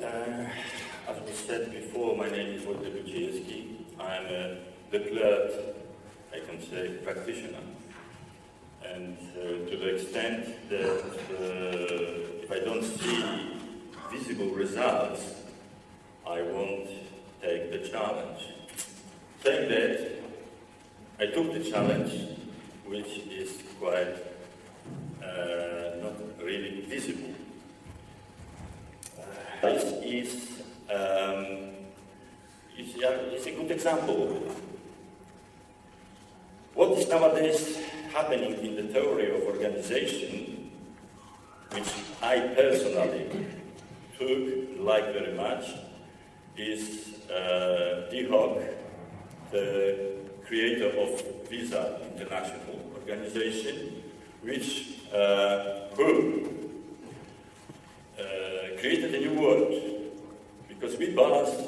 As was said before, my name is Wojtek Luciejewski. I'm a declared, I can say, practitioner. And to the extent that if I don't see visible results, I won't take the challenge. Saying that, I took the challenge, which is quite not really visible. This is it's a good example. What is nowadays happening in the theory of organization, which I personally like very much, is De Hoc, the creator of Visa International Organization, which created a new word, because we balanced.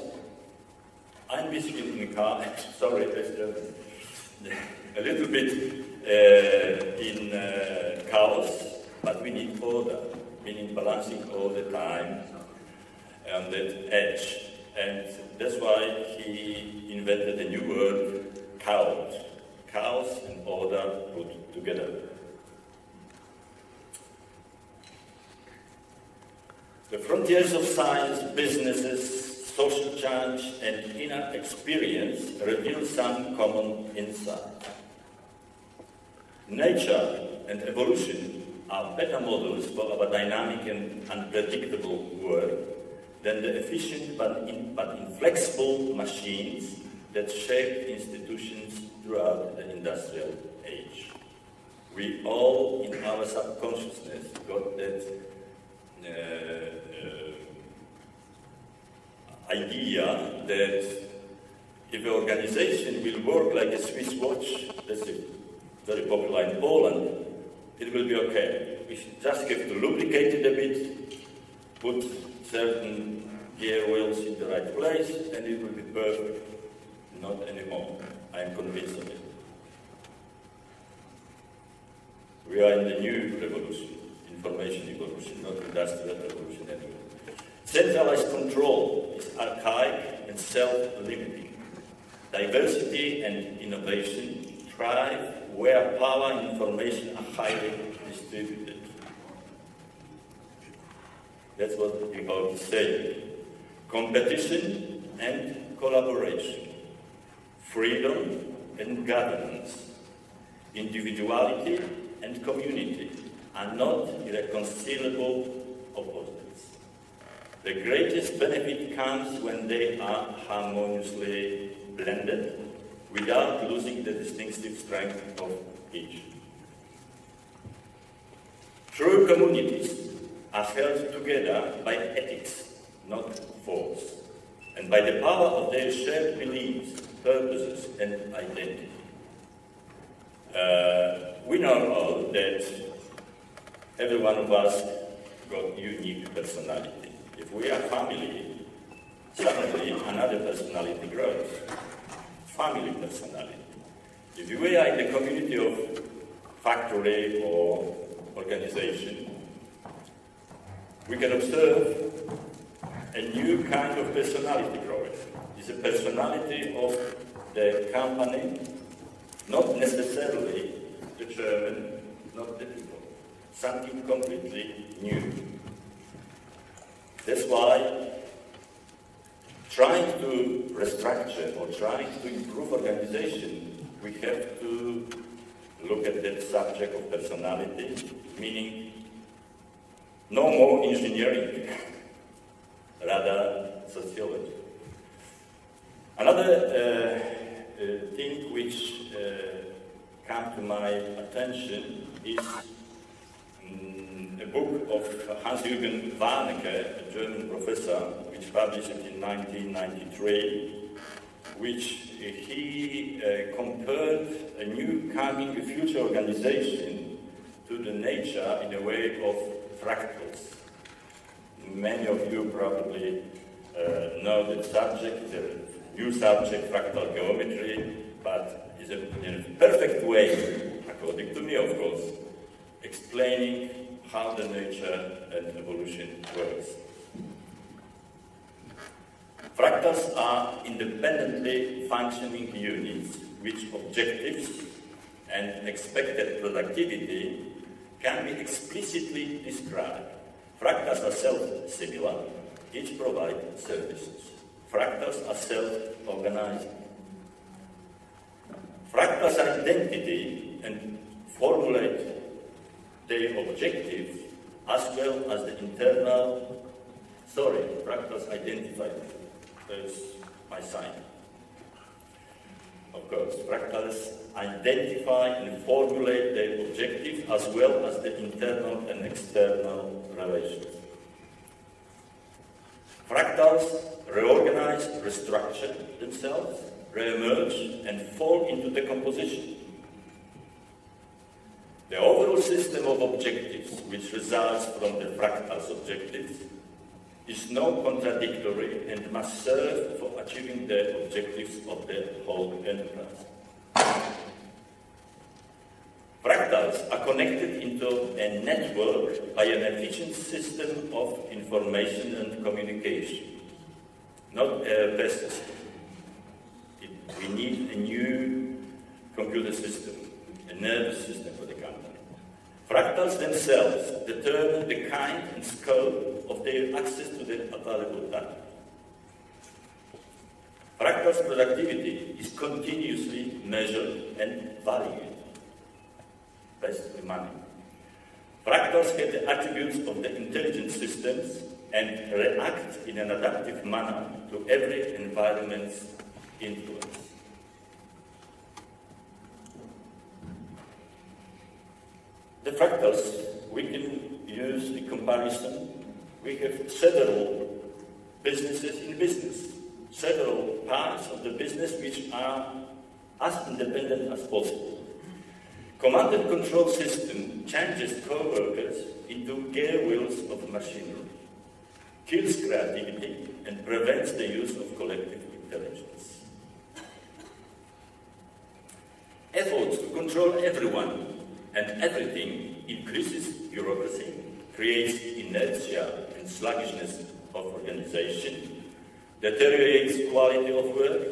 I'm busy in the car. Sorry, a little bit in chaos, but we need order, meaning balancing all the time on that edge. And that's why he invented a new word, chaos. Chaos and order put together. The frontiers of science, businesses, social change, and inner experience reveal some common insight. Nature and evolution are better models for our dynamic and unpredictable world than the efficient but inflexible machines that shaped institutions throughout the industrial age. We all, in our subconsciousness, got that idea that if an organization will work like a Swiss watch, that's very popular in Poland, it will be okay. We just have to lubricate it a bit, put certain gear wheels in the right place, and it will be perfect. Not anymore. I am convinced of it. We are in the new revolution, information evolution, not industrial revolution anymore. Centralized control is archaic and self-limiting. Diversity and innovation thrive where power and information are highly distributed. That's what we call saying. Competition and collaboration. Freedom and governance. Individuality and community are not irreconcilable opposites. The greatest benefit comes when they are harmoniously blended without losing the distinctive strength of each. True communities are held together by ethics, not force, and by the power of their shared beliefs, purposes, and identity. We know all that every one of us got unique personality. If we are family, suddenly another personality grows. Family personality. If we are in the community of factory or organization, we can observe a new kind of personality growing. It's a personality of the company, not necessarily the chairman, not the people. Something completely new. That's why trying to restructure or trying to improve organization, we have to look at that subject of personality, meaning no more engineering, rather sociology. Another thing which came to my attention is a book of Hans-Jürgen Warnecke, a German professor, which published it in 1993, which he compared a new coming future organization to the nature in a way of fractals. Many of you probably know the subject, the new subject, fractal geometry, but it's in a perfect way, according to me, of course, explaining how the nature and evolution works. Fractals are independently functioning units which objectives and expected productivity can be explicitly described. Fractals are self-similar, each provide services. Fractals are self-organizing. Fractals are identity and formulate their objectives as well as the internal. Sorry, fractals identify. There's my sign. Of course, fractals identify and formulate their objectives as well as the internal and external relations. Fractals reorganize, restructure themselves, re-emerge, and fall into decomposition. The overall system of objectives, which results from the fractals objectives, is non-contradictory and must serve for achieving the objectives of the whole enterprise. Fractals are connected into a network by an efficient system of information and communication, not a best system. We need a new computer system, a nervous system for the company. Fractals themselves determine the kind and scope of their access to the available data. Fractals' productivity is continuously measured and valued based on money. Fractals have the attributes of the intelligent systems and react in an adaptive manner to every environment's influence. The fractals, we can use the comparison. We have several businesses in business, several parts of the business which are as independent as possible. Command and control system changes co-workers into gear wheels of machinery, kills creativity, and prevents the use of collective intelligence. Efforts to control everyone and everything increases bureaucracy, creates inertia and sluggishness of organization, deteriorates quality of work,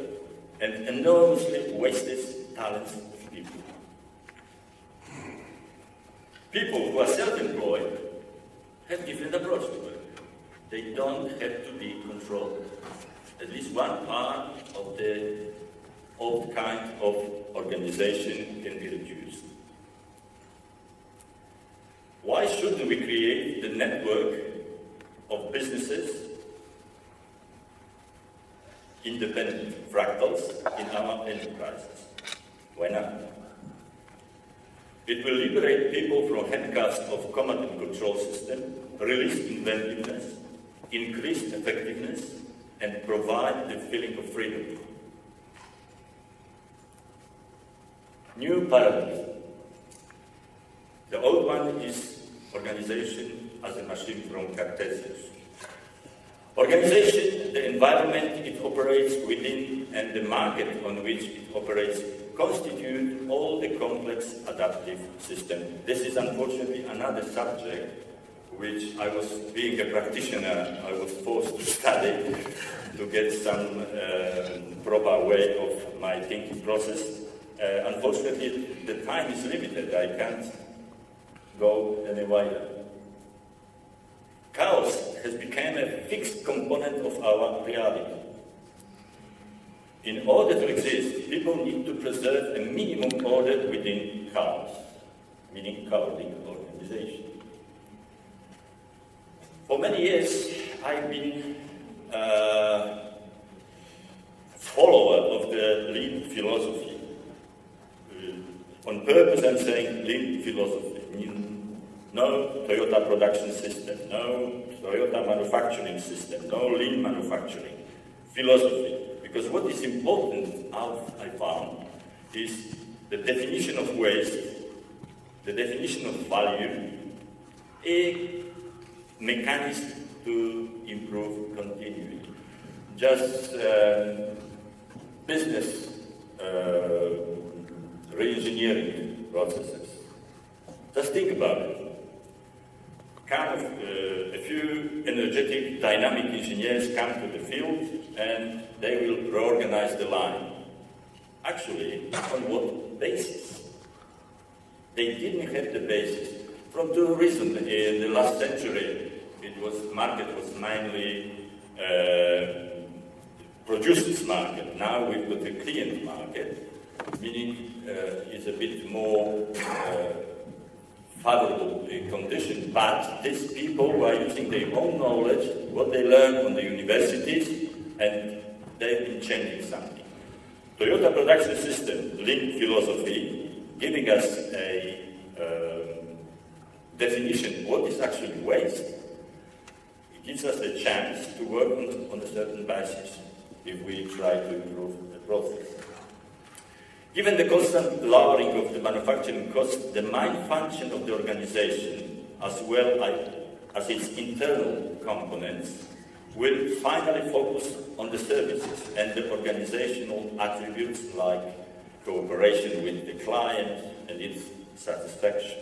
and enormously wastes talents of people. People who are self-employed have different approach to work. They don't have to be controlled. At least one part of the old kind of organization can be reduced. Why shouldn't we create the network of businesses, independent fractals, in our enterprises? Why not? It will liberate people from handcuffs of command and control system, release inventiveness, increase effectiveness, and provide the feeling of freedom. New paradigm. The old one is organization as a machine from Cartesius. Organization, the environment it operates within, and the market on which it operates constitute all the complex adaptive system. This is unfortunately another subject which I was, being a practitioner, I was forced to study to get some proper way of my thinking process. Unfortunately, the time is limited. I can't go any wider. Chaos has become a fixed component of our reality. In order to exist, people need to preserve a minimum order within chaos, meaning chaotic organization. For many years, I've been a follower of the Lean philosophy. On purpose, I'm saying Lean philosophy. No Toyota production system, no Toyota manufacturing system, no Lean manufacturing philosophy. Because what is important, I found, is the definition of waste, the definition of value, a mechanism to improve continuity. Just business re-engineering processes. Just think about it. A few energetic, dynamic engineers come to the field, and they will reorganize the line. Actually, on what basis? They didn't have the basis. From two reasons. In the last century, market was mainly producers market. Now we've got a client market, meaning it's a bit more favorable condition, but these people were using their own knowledge, what they learned from the universities, and they've been changing something. Toyota Production System, Lean philosophy, giving us a definition what is actually waste. It gives us a chance to work on a certain basis if we try to improve the process. Given the constant lowering of the manufacturing costs, the main function of the organization, as well as its internal components, will finally focus on the services and the organizational attributes like cooperation with the client and its satisfaction.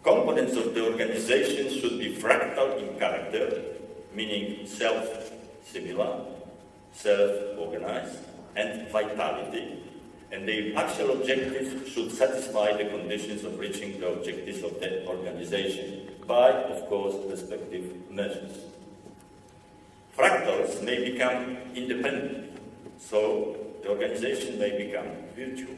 Components of the organization should be fractal in character, meaning self-similar, self-organized, and vitality, and the actual objectives should satisfy the conditions of reaching the objectives of the organization by, of course, respective measures. Fractals may become independent, so the organization may become virtual.